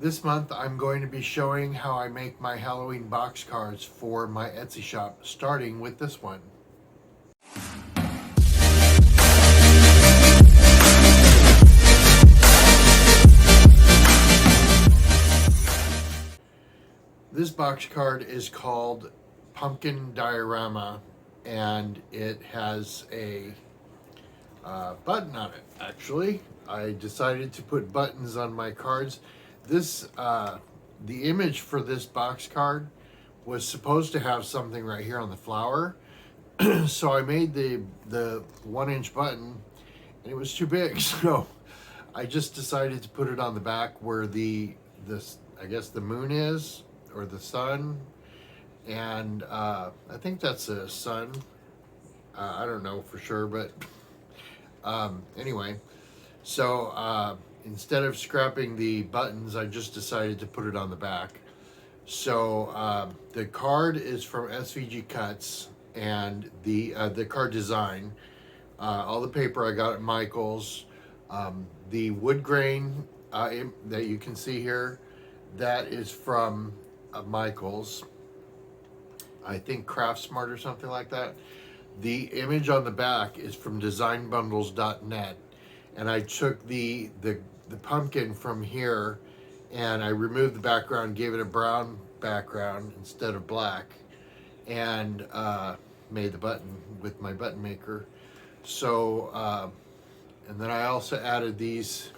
This month I'm going to be showing how I make my Halloween box cards for my Etsy shop, starting with this one. This box card is called Pumpkin Diorama, and it has a button on it. Actually, I decided to put buttons on my cards. The image for this box card was supposed to have something right here on the flower, so I made the 1-inch button, and it was too big. So I just decided to put it on the back where I guess the moon is, or the sun, and I think that's the sun. I don't know for sure, but anyway, so instead of scrapping the buttons, I just decided to put it on the back. So the card is from SVG Cuts, and the card design, all the paper I got at Michael's. The wood grain that you can see here, that is from Michael's. I think Craft Smart or something like that. The image on the back is from designbundles.net, and I took the pumpkin from here, and I removed the background, gave it a brown background instead of black, and made the button with my button maker. So, and then I also added these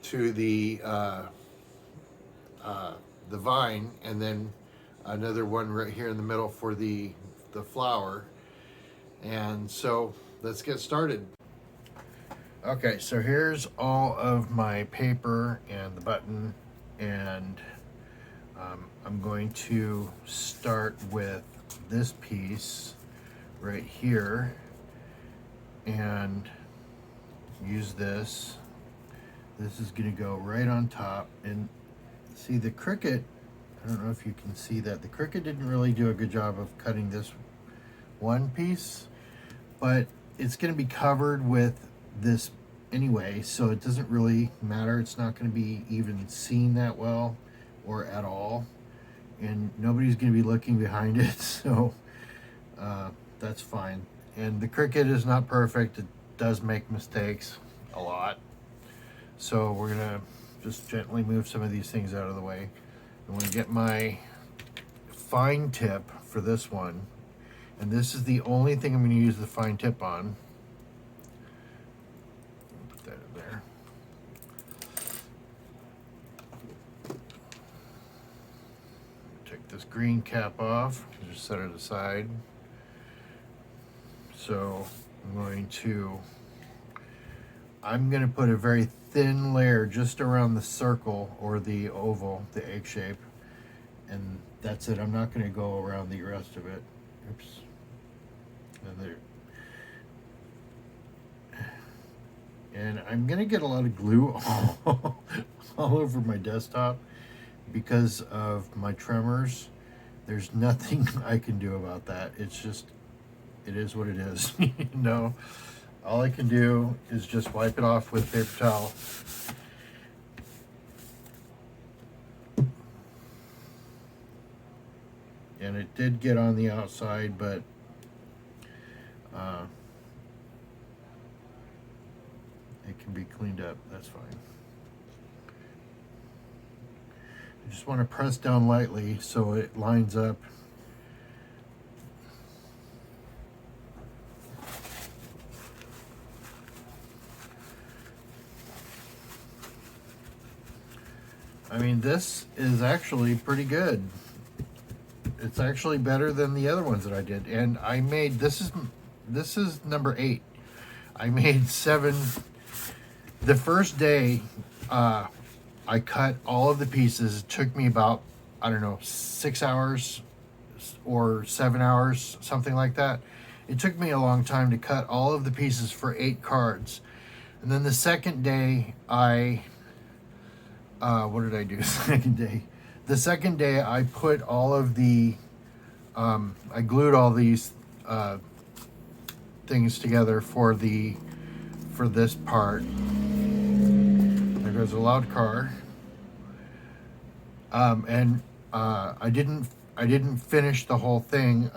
to the vine, and then another one right here in the middle for the flower. And so let's get started. Okay, so here's all of my paper and the button, and I'm going to start with this piece right here and use this. This is going to go right on top, and see the Cricut, I don't know if you can see that, the Cricut didn't really do a good job of cutting this one piece, but it's going to be covered with this anyway, so it doesn't really matter. It's not going to be even seen that well or at all, and nobody's going to be looking behind it, so that's fine. And the Cricut is not perfect. It does make mistakes a lot, so we're going to just gently move some of these things out of the way. I'm going to get my fine tip for this one, and this is the only thing I'm going to use the fine tip on. Put that in there. Take this green cap off, just set it aside. So I'm going to put a very thin layer just around the circle or the oval, the egg shape, and that's it. I'm not going to go around the rest of it. Oops. And there. And I'm going to get a lot of glue all over my desktop because of my tremors. There's nothing I can do about that. It's just, it is what it is. No, all I can do is just wipe it off with a paper towel. And it did get on the outside, but it can be cleaned up. That's fine. I just want to press down lightly so it lines up. I mean, this is actually pretty good. It's actually better than the other ones that I did. And I made, this is number 8. I made 7. The first day, I cut all of the pieces. It took me about, I don't know, 6 hours or 7 hours, something like that. It took me a long time to cut all of the pieces for 8 cards. And then the second day, what did I do the second day? The second day, I put all of the, I glued all these things together for this part. There goes a loud car. And I didn't finish the whole thing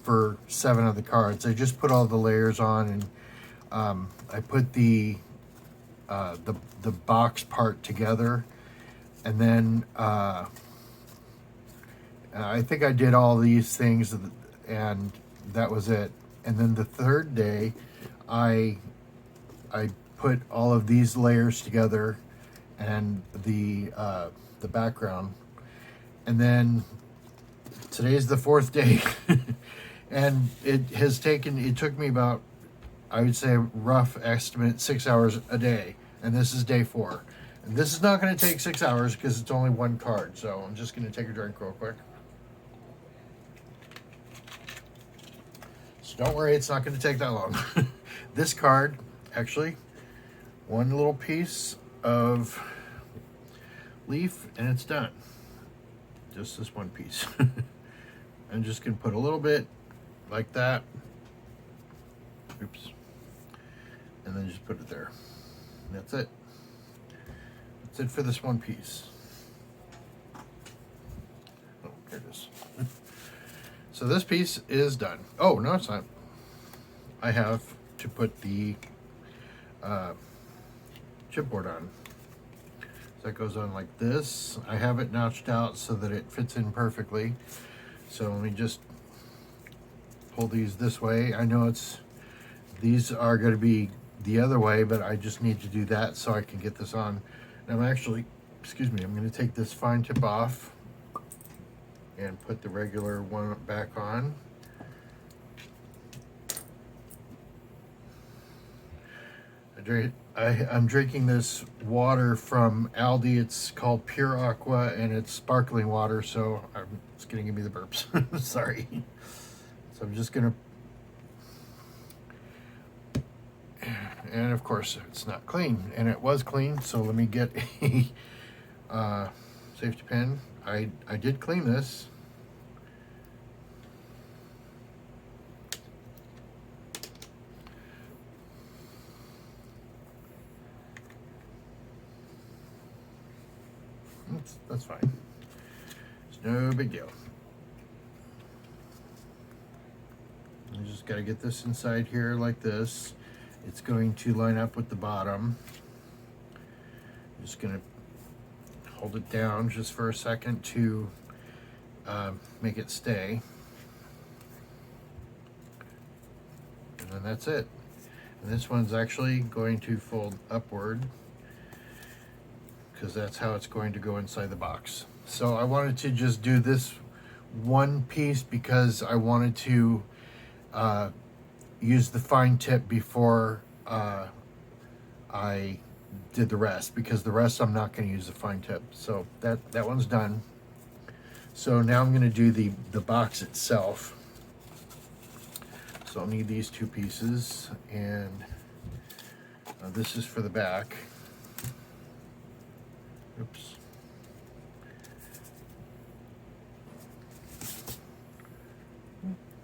for 7 of the cards. I just put all the layers on, and I put the box part together, and then I think I did all these things, and that was it. And then the third day, I put all of these layers together, and the background, and then today's the 4th day, and it took me about, I would say, rough estimate, 6 hours a day, and this is day 4. And this is not going to take 6 hours because it's only one card, so I'm just going to take a drink real quick. So don't worry, it's not going to take that long. This card, actually, one little piece of leaf and it's done. Just this one piece. I'm just going to put a little bit like that. Oops. And then just put it there. And that's it. That's it for this one piece. Oh, there it is. So this piece is done. Oh, no, it's not. I have to put the chipboard on. So that goes on like this. I have it notched out so that it fits in perfectly. So let me just pull these this way. I know these are going to be the other way, but I just need to do that so I can get this on. And I'm actually, I'm going to take this fine tip off and put the regular one back on. I'm drinking this water from Aldi. It's called Pure Aqua, and it's sparkling water, so it's going to give me the burps. Sorry. So I'm just going to... And of course, it's not clean, and it was clean, so let me get a safety pin. I did clean this. That's fine. It's no big deal. I just got to get this inside here like this. It's going to line up with the bottom. I'm just going to hold it down just for a second to make it stay. And then that's it. And this one's actually going to fold upward, because that's how it's going to go inside the box. So I wanted to just do this one piece because I wanted to use the fine tip before I did the rest, because the rest I'm not going to use the fine tip. So that one's done. So now I'm going to do the box itself. So I'll need these 2 pieces, and this is for the back. Oops.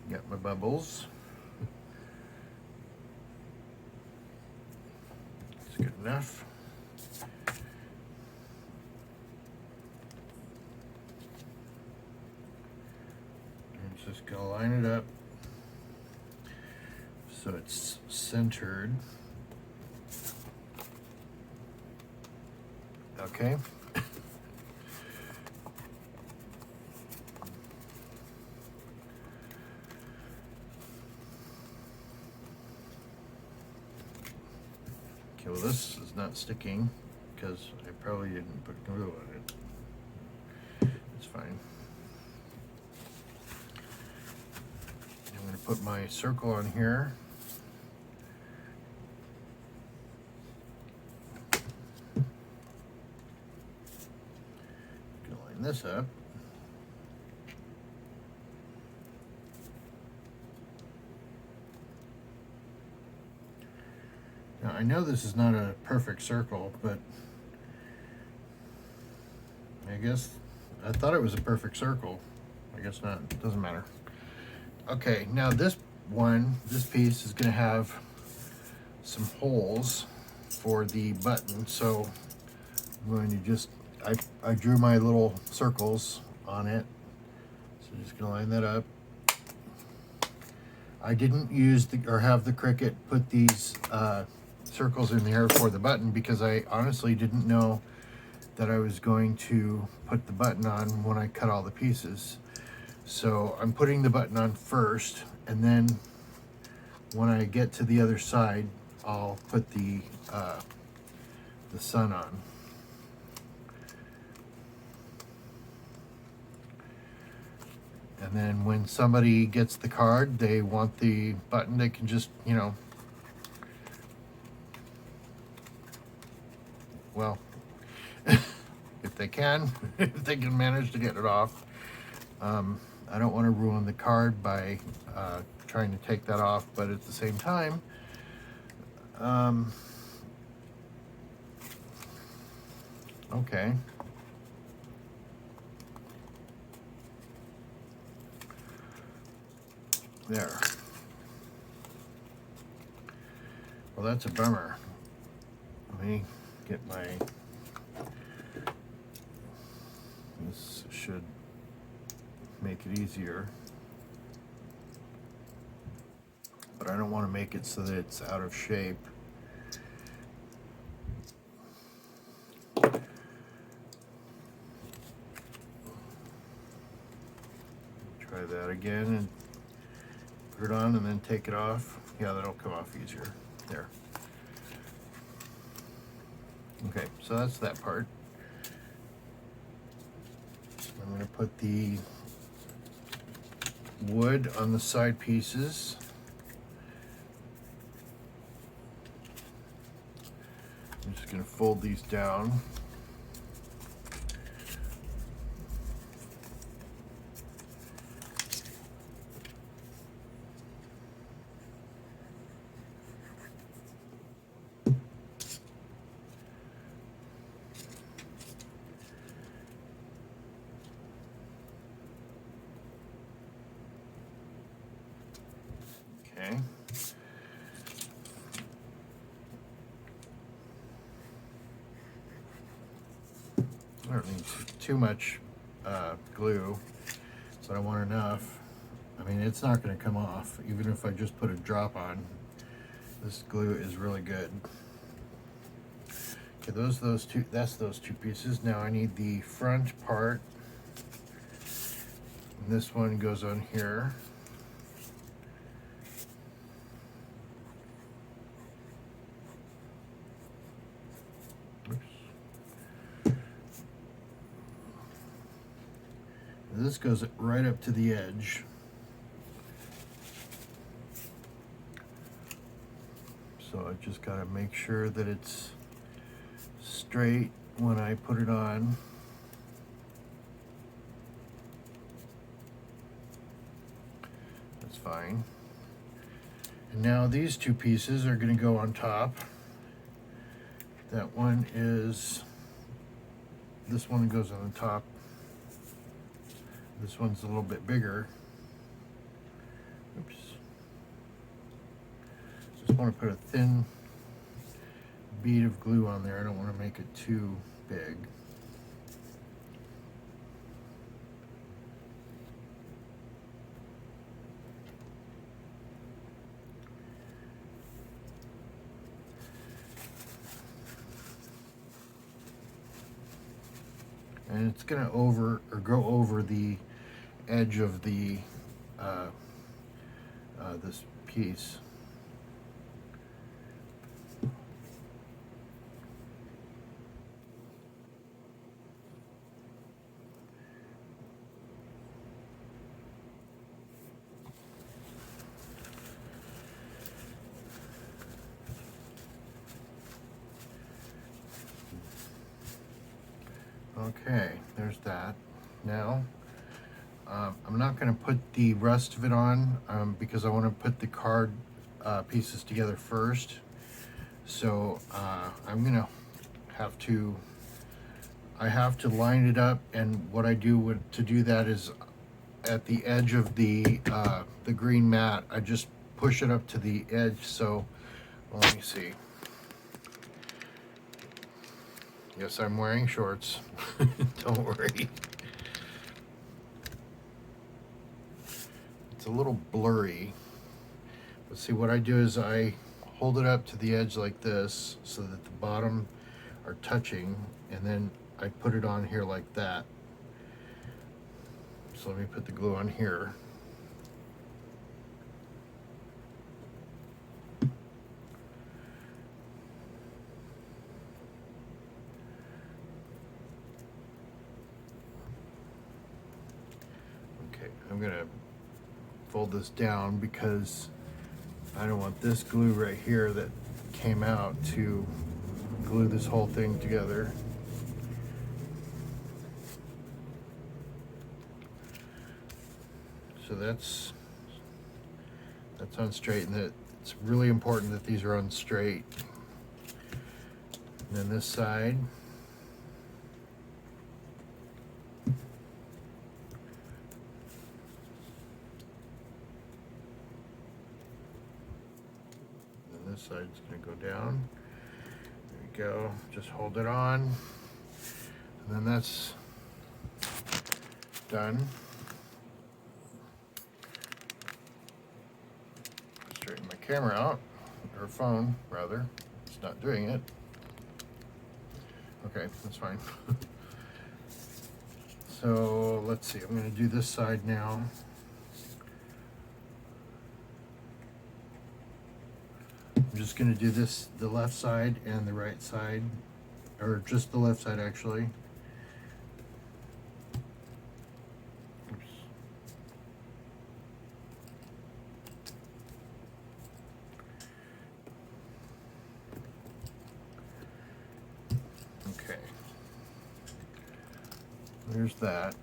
Got my bubbles. It's good enough. I'm just gonna line it up so it's centered. Okay. Okay, well, this is not sticking because I probably didn't put glue on it. It's fine. I'm going to put my circle on here. Line this up. Now I know this is not a perfect circle, but I guess I thought it was a perfect circle. I guess not. It doesn't matter. Okay, now this piece is going to have some holes for the button, so I'm going to just I drew my little circles on it. So I'm just gonna line that up. I didn't use or have the Cricut put these circles in there for the button because I honestly didn't know that I was going to put the button on when I cut all the pieces. So I'm putting the button on first, and then when I get to the other side, I'll put the sun on. And then when somebody gets the card, they want the button, they can just, you know, well, if they can, if they can manage to get it off. I don't want to ruin the card by trying to take that off, but at the same time, okay. There. Well, that's a bummer. Let me get my, this should make it easier, but I don't want to make it so that it's out of shape. Try that again and put it on and then take it off. Yeah, that'll come off easier. There. Okay, so that's that part. I'm going to put the wood on the side pieces. I'm just going to fold these down. Okay. I don't need too much glue, but I want enough. I mean, it's not going to come off, even if I just put a drop on. This glue is really good. Okay, those two. That's those two pieces. Now I need the front part. And this one goes on here. This goes right up to the edge. So I just got to make sure that it's straight when I put it on. That's fine. And now these two pieces are going to go on top. That one is, this one goes on the top. This one's a little bit bigger. Oops. Just want to put a thin bead of glue on there. I don't want to make it too big. And it's going to go over the edge of the this piece. Okay, there's that. Now, I'm not going to put the rest of it on because I want to put the card pieces together first. So I'm going to have to line it up, and what I do to do that is at the edge of the green mat, I just push it up to the edge. So, well, let me see. Yes, I'm wearing shorts. Don't worry. It's a little blurry. But see, what I do is I hold it up to the edge like this so that the bottom are touching, and then I put it on here like that. So let me put the glue on here. Okay, I'm gonna fold this down because I don't want this glue right here that came out to glue this whole thing together. So that's on straight, and that it's really important that these are on straight. And then this side. And this side's gonna go down. There we go. Just hold it on. And then that's done. Straighten my camera out, or phone rather. It's not doing it. Okay, that's fine. So let's see, I'm going to do this side now. I'm just going to do this, the left side and the right side, or just the left side actually. Oops. Okay. There's that.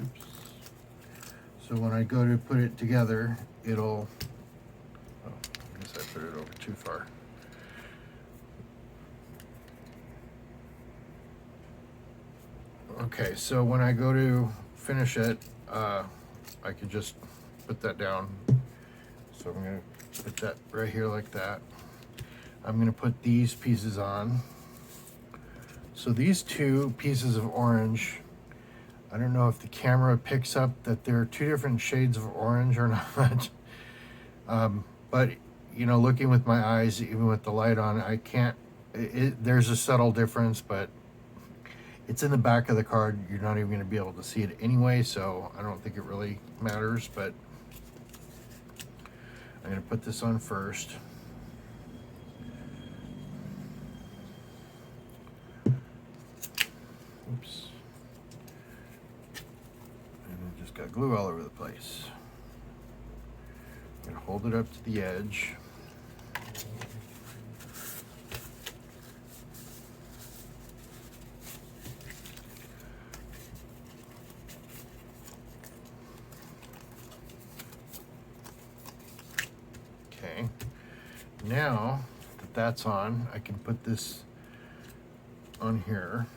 Oops. So when I go to put it together, it'll, oh, I guess I put it over too far. Okay, so when I go to finish it, I can just put that down. So I'm gonna put that right here like that. I'm gonna put these pieces on. So these two pieces of orange, I don't know if the camera picks up that there are two different shades of orange or not. But you know, looking with my eyes, even with the light on, I can't, there's a subtle difference, but it's in the back of the card. You're not even gonna be able to see it anyway, so I don't think it really matters, but I'm gonna put this on first. Oops. And I just got glue all over the place. I'm gonna hold it up to the edge. Okay. Now that that's on, I can put this on here.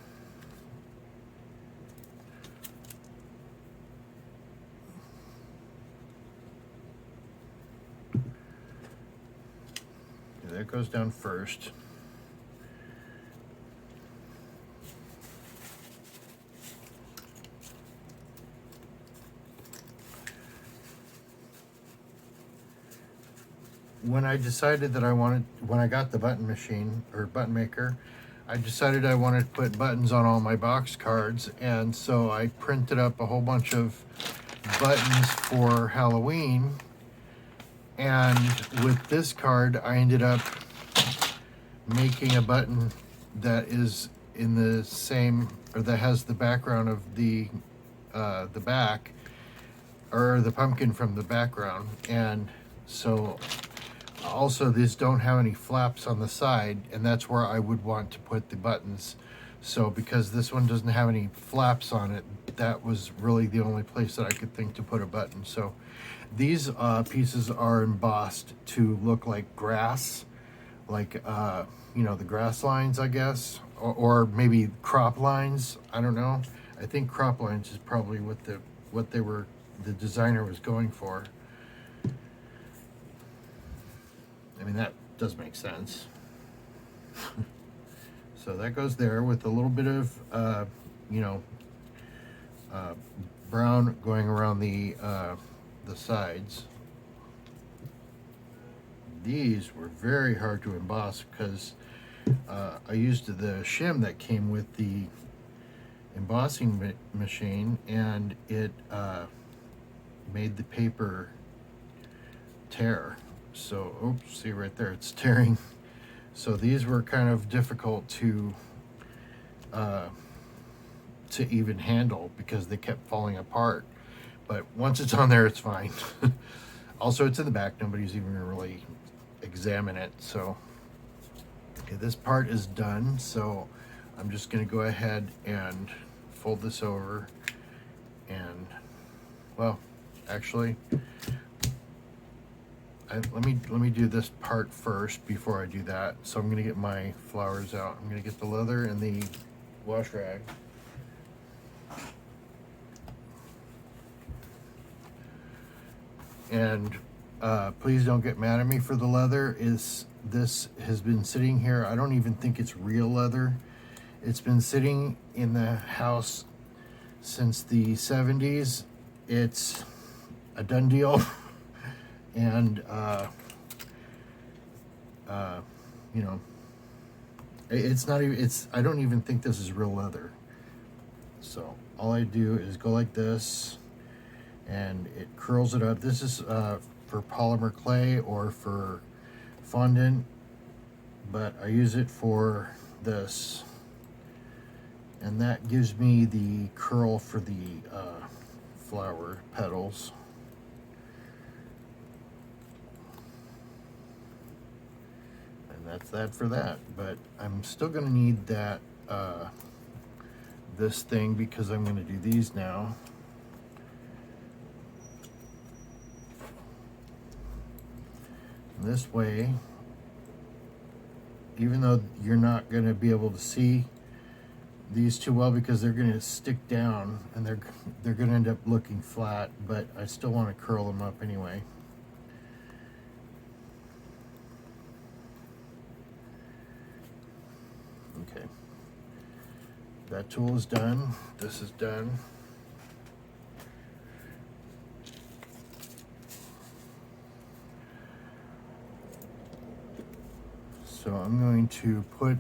That goes down first. When I decided that when I got the button machine or button maker, I decided I wanted to put buttons on all my box cards, and so I printed up a whole bunch of buttons for Halloween. And with this card, I ended up making a button that is in the same, or that has the background of the back, or the pumpkin from the background. And so also these don't have any flaps on the side, and that's where I would want to put the buttons. So because this one doesn't have any flaps on it, that was really the only place that I could think to put a button. So these pieces are embossed to look like grass, like you know, the grass lines, I guess, or maybe crop lines. I don't know. I think crop lines is probably what the designer was going for. I mean, that does make sense. So that goes there with a little bit of, you know, brown going around the sides. These were very hard to emboss because I used the shim that came with the embossing machine, and it made the paper tear. So, oops, see right there, it's tearing. So these were kind of difficult to even handle because they kept falling apart. But once it's on there, it's fine. Also, it's in the back. Nobody's even gonna really examine it. So, okay, this part is done. So I'm just gonna go ahead and fold this over, and, well, actually, let me do this part first before I do that. So I'm gonna get my flowers out. I'm gonna get the leather and the wash rag. And please don't get mad at me for the leather. This has been sitting here. I don't even think it's real leather. It's been sitting in the house since the 70s. It's a done deal. And you know, it's not even, I don't even think this is real leather. So all I do is go like this, and it curls it up. This is for polymer clay or for fondant, but I use it for this, and that gives me the curl for the flower petals. And that's that for that. But I'm still gonna need that this thing, because I'm gonna do these now. This way, even though you're not going to be able to see these too well because they're going to stick down and they're going to end up looking flat, but I still want to curl them up anyway. Okay, that tool is done. This is done. So I'm going to put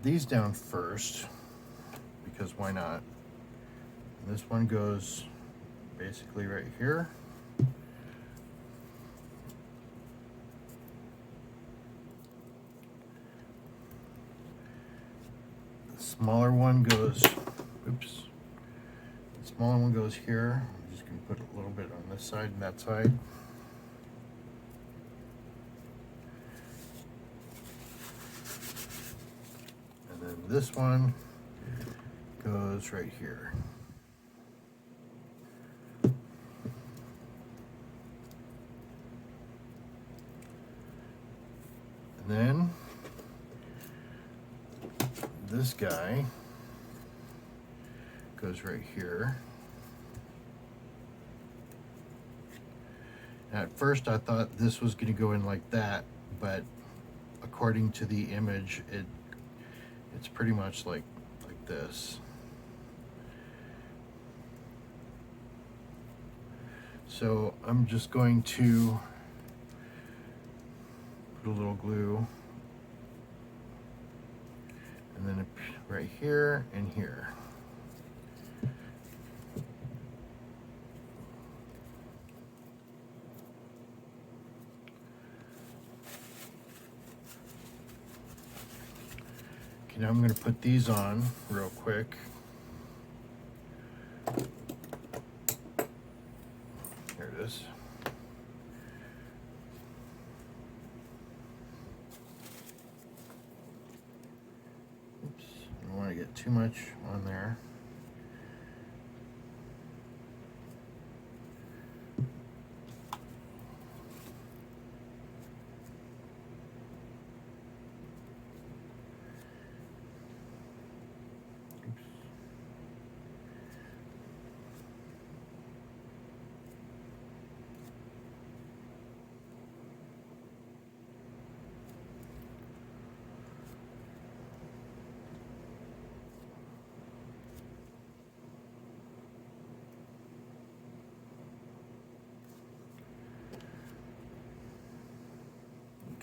these down first, because why not? This one goes basically right here. The smaller one goes, oops, the smaller one goes here. I'm just going to put a little bit on this side and that side. This one goes right here. And then this guy goes right here. And at first I thought this was going to go in like that, but according to the image, it's pretty much like this. So I'm just going to put a little glue, and then right here and here. Okay, now I'm going to put these on real quick. There it is. Oops, I don't want to get too much on there.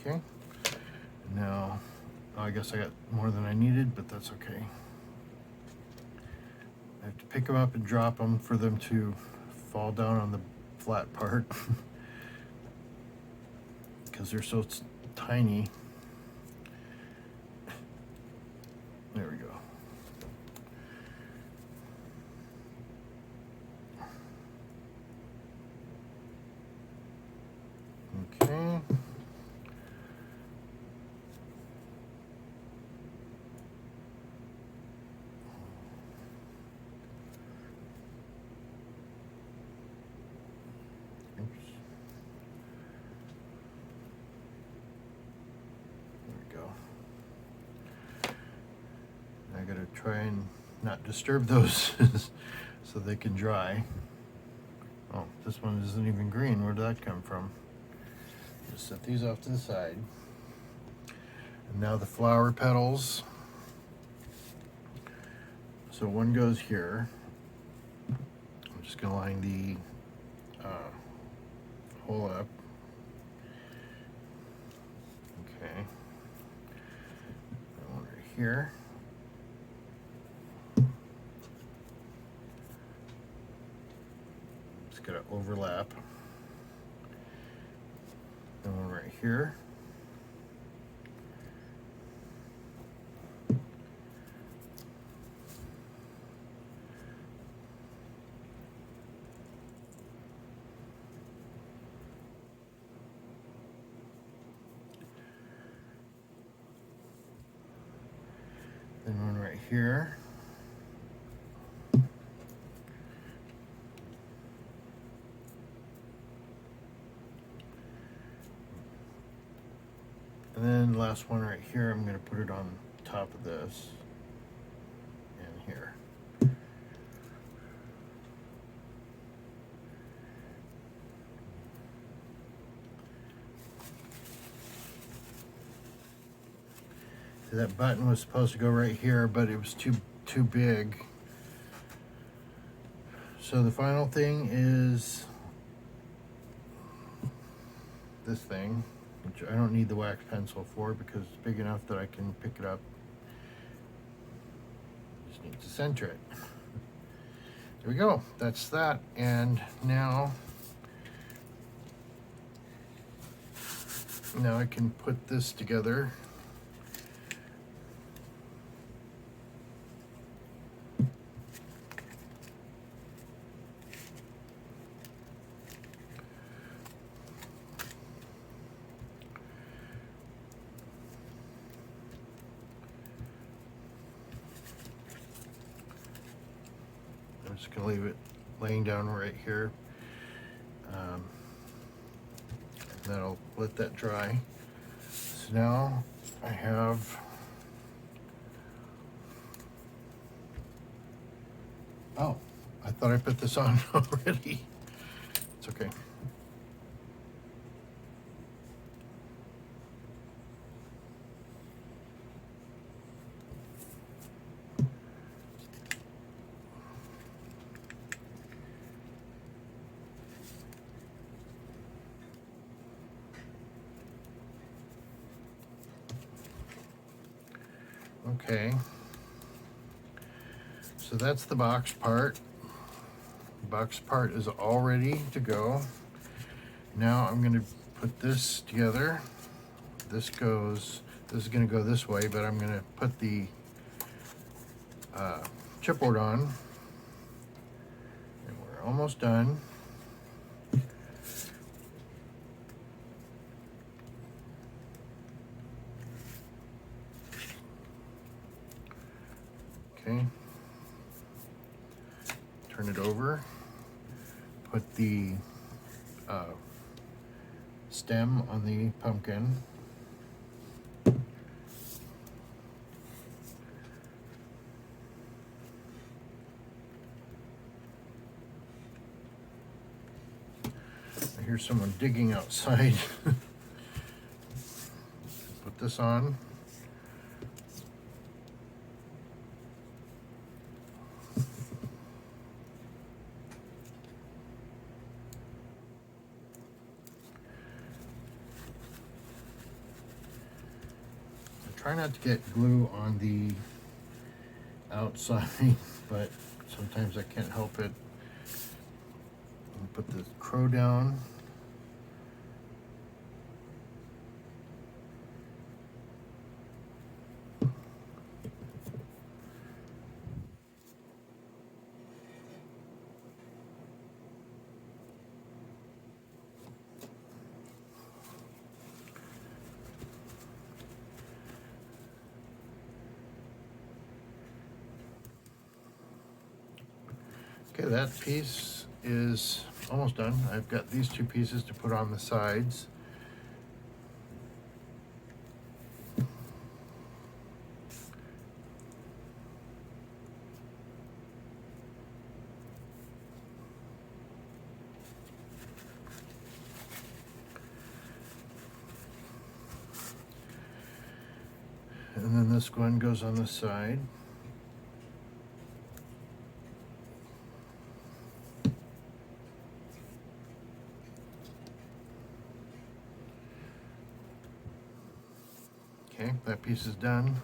Okay. Now, I guess I got more than I needed, but that's okay. I have to pick them up and drop them for them to fall down on the flat part because they're so tiny. There we go. Okay. I gotta try and not disturb those so they can dry. Oh, this one isn't even green. Where did that come from? Just set these off to the side. And now the flower petals. So one goes here. I'm just gonna line the hole up. Okay. And one right here. Gonna overlap. And one right here. Then one right here. And then the last one right here, I'm going to put it on top of this and here. See, that button was supposed to go right here, but it was too big. So the final thing is this thing, which I don't need the wax pencil for because it's big enough that I can pick it up. Just need to center it. There we go. That's that. And now I can put this together. I'm just going to leave it laying down right here. That'll let that dry. So now I have oh, I thought I put this on already. It's okay. Okay, so that's the box part. The box part is all ready to go. Now I'm going to put this together. This is going to go this way, but I'm going to put the chipboard on. And we're almost done. Okay, turn it over, put the stem on the pumpkin. I hear someone digging outside. Put this on. try not to get glue on the outside, but sometimes I can't help it. Put the crow down. Okay, that piece is almost done. I've got these two pieces to put on the sides. And then this one goes on the side. Okay, that piece is done.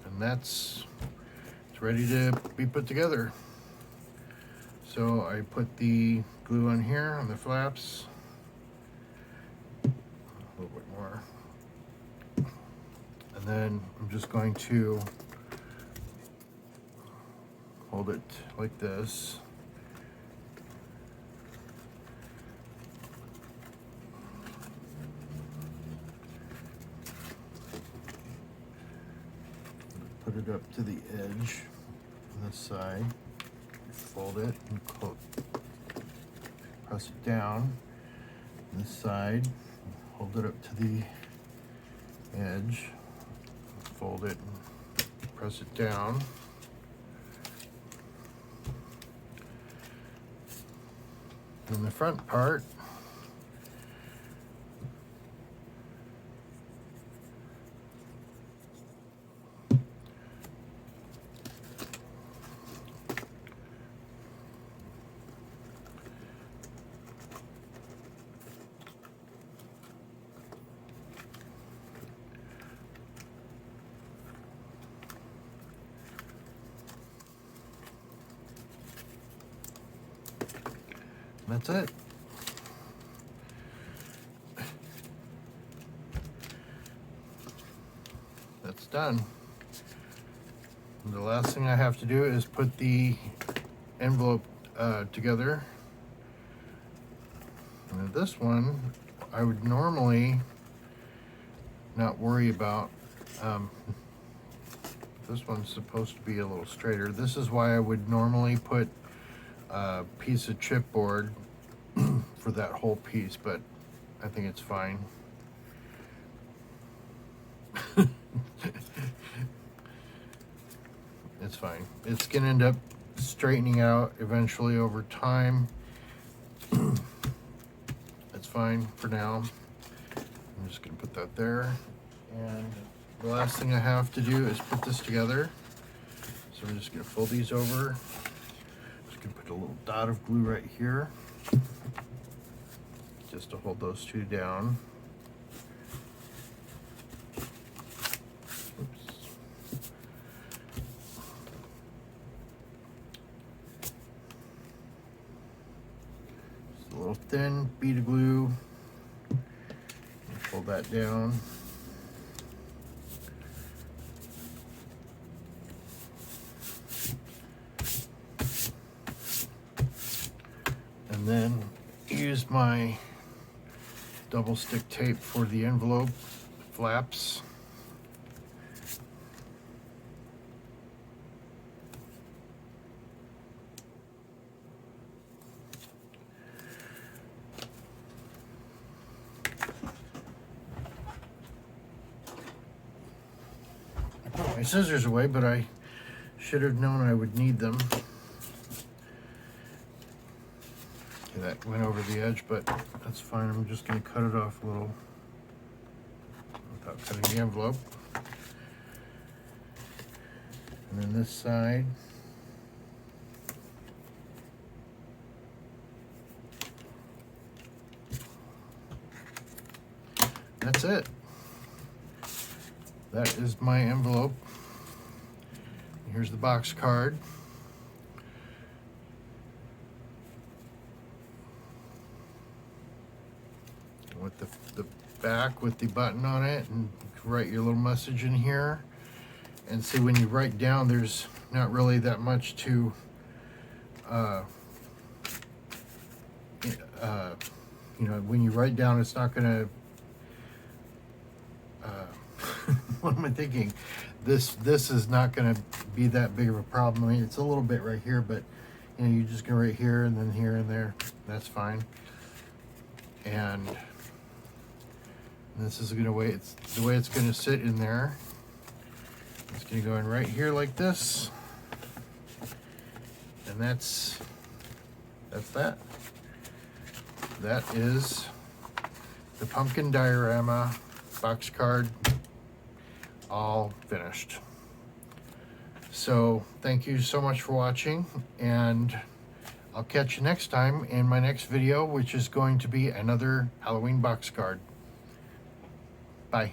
And it's ready to be put together. So I put the glue on here on the flaps. A little bit more. And then I'm just going to hold it like this. Put it up to the edge on this side. Fold it and press it down. This side, hold it up to the edge. Fold it and press it down. And the front part, that's it. That's done. And the last thing I have to do is put the envelope together. And this one, I would normally not worry about. This one's supposed to be a little straighter. This is why I would normally put a piece of chipboard for that whole piece, but I think it's fine. It's fine. It's gonna end up straightening out eventually over time. It's fine for now. I'm just gonna put that there. And the last thing I have to do is put this together. So I'm just gonna fold these over. Just gonna put a little dot of glue right here, just to hold those two down. Oops. Just a little thin bead of glue. Fold that down. And then use my double stick tape for the envelope flaps. I put my scissors away, but I should have known I would need them. That went over the edge, but that's fine. I'm just going to cut it off a little without cutting the envelope. And then this side. that's it. That is my envelope. Here's the box card. With the back with the button on it, and write your little message in here. And see, when you write down, there's not really that much to you know, when you write down, it's not gonna what am I thinking? This is not gonna be that big of a problem. I mean, it's a little bit right here, but you know, you're just gonna write here and then here and there. That's fine. And this is gonna wait. It's the way it's gonna sit in there. It's gonna go in right here like this, and that's that. That is the pumpkin diorama box card, all finished. So thank you so much for watching, and I'll catch you next time in my next video, which is going to be another Halloween box card. Bye.